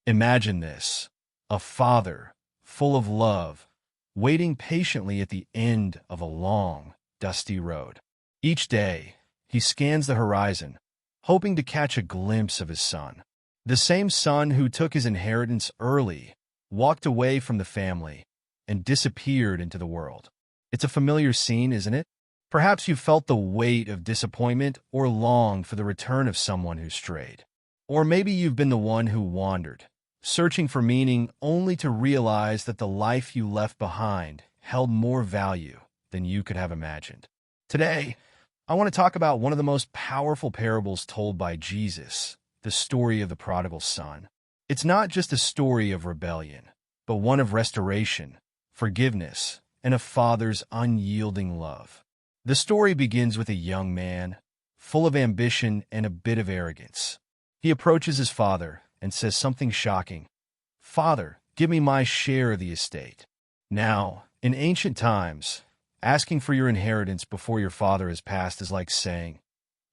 Imagine this: a father, full of love, waiting patiently at the end of a long, dusty road. Each day, he scans the horizon, hoping to catch a glimpse of his son. The same son who took his inheritance early, walked away from the family, and disappeared into the world. It's a familiar scene, isn't it? Perhaps you felt the weight of disappointment or longed for the return of someone who strayed. Or maybe you've been the one who wandered, searching for meaning only to realize that the life you left behind held more value than you could have imagined. Today, I want to talk about one of the most powerful parables told by Jesus, the story of the prodigal son. It's not just a story of rebellion, but one of restoration, forgiveness, and a father's unyielding love. The story begins with a young man, full of ambition and a bit of arrogance. He approaches his father and says something shocking: "Father, give me my share of the estate." Now, in ancient times, asking for your inheritance before your father has passed is like saying,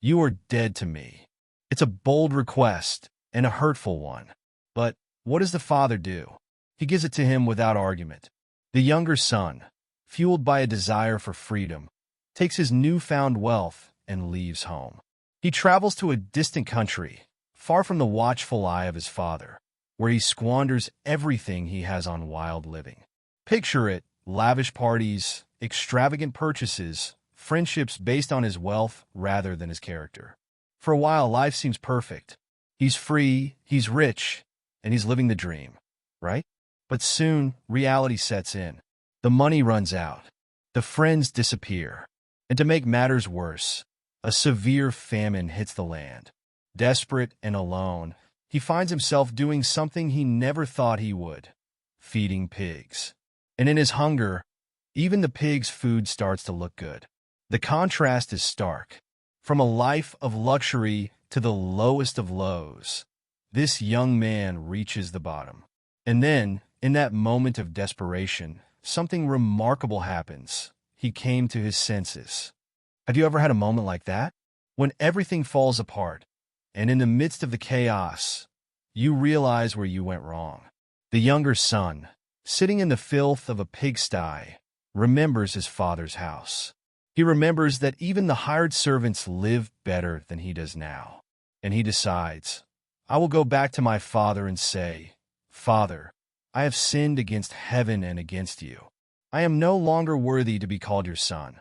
"You are dead to me." It's a bold request and a hurtful one. But what does the father do? He gives it to him without argument. The younger son, fueled by a desire for freedom, takes his newfound wealth and leaves home. He travels to a distant country, far from the watchful eye of his father, where he squanders everything he has on wild living. Picture it: lavish parties, extravagant purchases, friendships based on his wealth rather than his character. For a while, life seems perfect. He's free, he's rich, and he's living the dream, right? But soon, reality sets in. The money runs out. The friends disappear. And to make matters worse, a severe famine hits the land. Desperate and alone, he finds himself doing something he never thought he would: feeding pigs. And in his hunger, even the pigs' food starts to look good. The contrast is stark. From a life of luxury to the lowest of lows, this young man reaches the bottom. And then, in that moment of desperation, something remarkable happens. He came to his senses. Have you ever had a moment like that? When everything falls apart, and in the midst of the chaos, you realize where you went wrong. The younger son, sitting in the filth of a pigsty, remembers his father's house. He remembers that even the hired servants live better than he does now. And he decides, "I will go back to my father and say, 'Father, I have sinned against heaven and against you. I am no longer worthy to be called your son.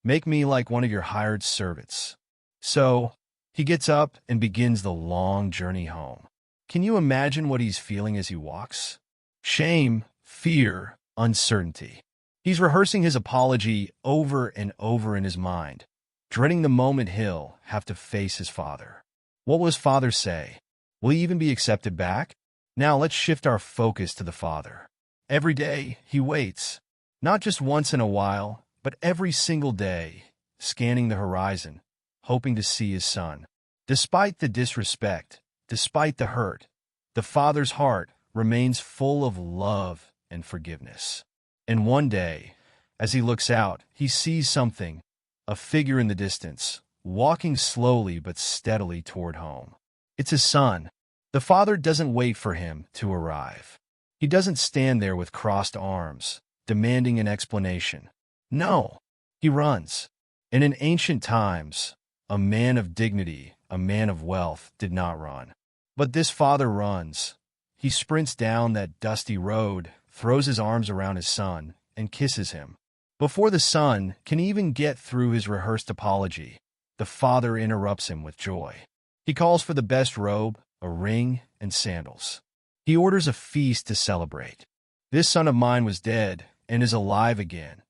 Make me like one of your hired servants.'" So, he gets up and begins the long journey home. Can you imagine what he's feeling as he walks? Shame, fear, uncertainty. He's rehearsing his apology over and over in his mind, dreading the moment he'll have to face his father. What will his father say? Will he even be accepted back? Now let's shift our focus to the father. Every day, he waits. Not just once in a while, but every single day, scanning the horizon, hoping to see his son. Despite the disrespect, despite the hurt, the father's heart remains full of love and forgiveness. And one day, as he looks out, he sees something: a figure in the distance, walking slowly but steadily toward home. It's his son. The father doesn't wait for him to arrive. He doesn't stand there with crossed arms, demanding an explanation. No, he runs. And in ancient times, a man of dignity, a man of wealth, did not run. But this father runs. He sprints down that dusty road, throws his arms around his son, and kisses him. Before the son can even get through his rehearsed apology, the father interrupts him with joy. He calls for the best robe, a ring, and sandals. He orders a feast to celebrate. This son of mine was dead and is alive again.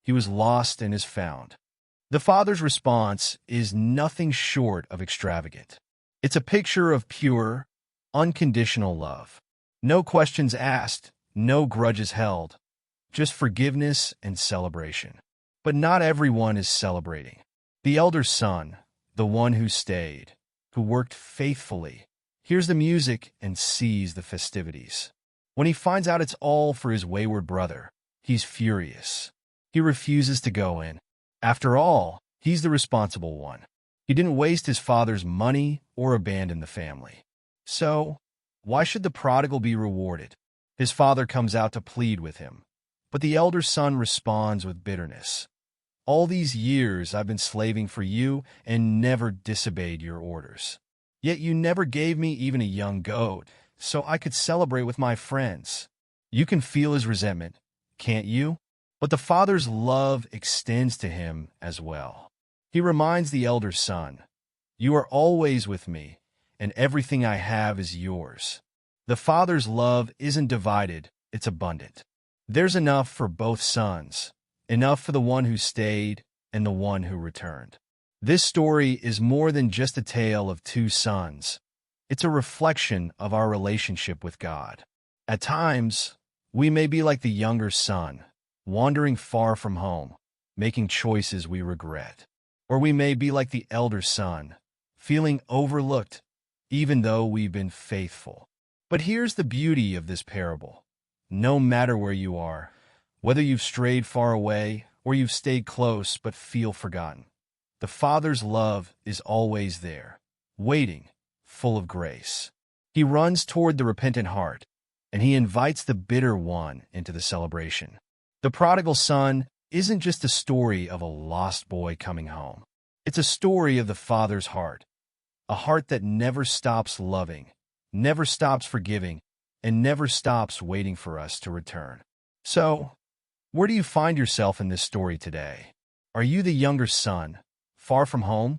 He was lost and is found. The father's response is nothing short of extravagant. It's a picture of pure, unconditional love. No questions asked, no grudges held, just forgiveness and celebration. But not everyone is celebrating. The elder son, the one who stayed, who worked faithfully, hears the music and sees the festivities. When he finds out it's all for his wayward brother, he's furious. He refuses to go in. After all, he's the responsible one. He didn't waste his father's money or abandon the family. So, Why should the prodigal be rewarded? His father comes out to plead with him, but the elder son responds with bitterness. All these years I've been slaving for you and never disobeyed your orders. Yet you never gave me even a young goat, so I could celebrate with my friends. You can feel his resentment, can't you? But the father's love extends to him as well. He reminds the elder son, "You are always with me, and everything I have is yours." The father's love isn't divided, it's abundant. There's enough for both sons, enough for the one who stayed and the one who returned. This story is more than just a tale of two sons. It's a reflection of our relationship with God. At times, we may be like the younger son, wandering far from home, making choices we regret. Or we may be like the elder son, feeling overlooked, even though we've been faithful. But here's the beauty of this parable. No matter where you are, whether you've strayed far away or you've stayed close but feel forgotten, the Father's love is always there, waiting, full of grace. He runs toward the repentant heart, and he invites the bitter one into the celebration. The prodigal son isn't just a story of a lost boy coming home. It's a story of the Father's heart, a heart that never stops loving, never stops forgiving, and never stops waiting for us to return. So, where do you find yourself in this story today? Are you the younger son, far from home,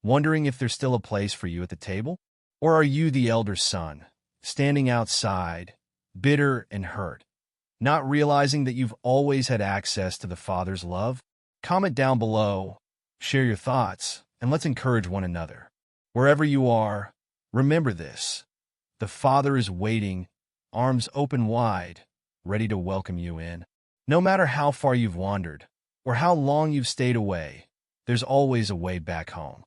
wondering if there's still a place for you at the table? Or are you the elder son, standing outside, bitter and hurt, not realizing that you've always had access to the Father's love? Comment down below, share your thoughts, and let's encourage one another. Wherever you are, remember this. The Father is waiting, arms open wide, ready to welcome you in. No matter how far you've wandered or how long you've stayed away, there's always a way back home.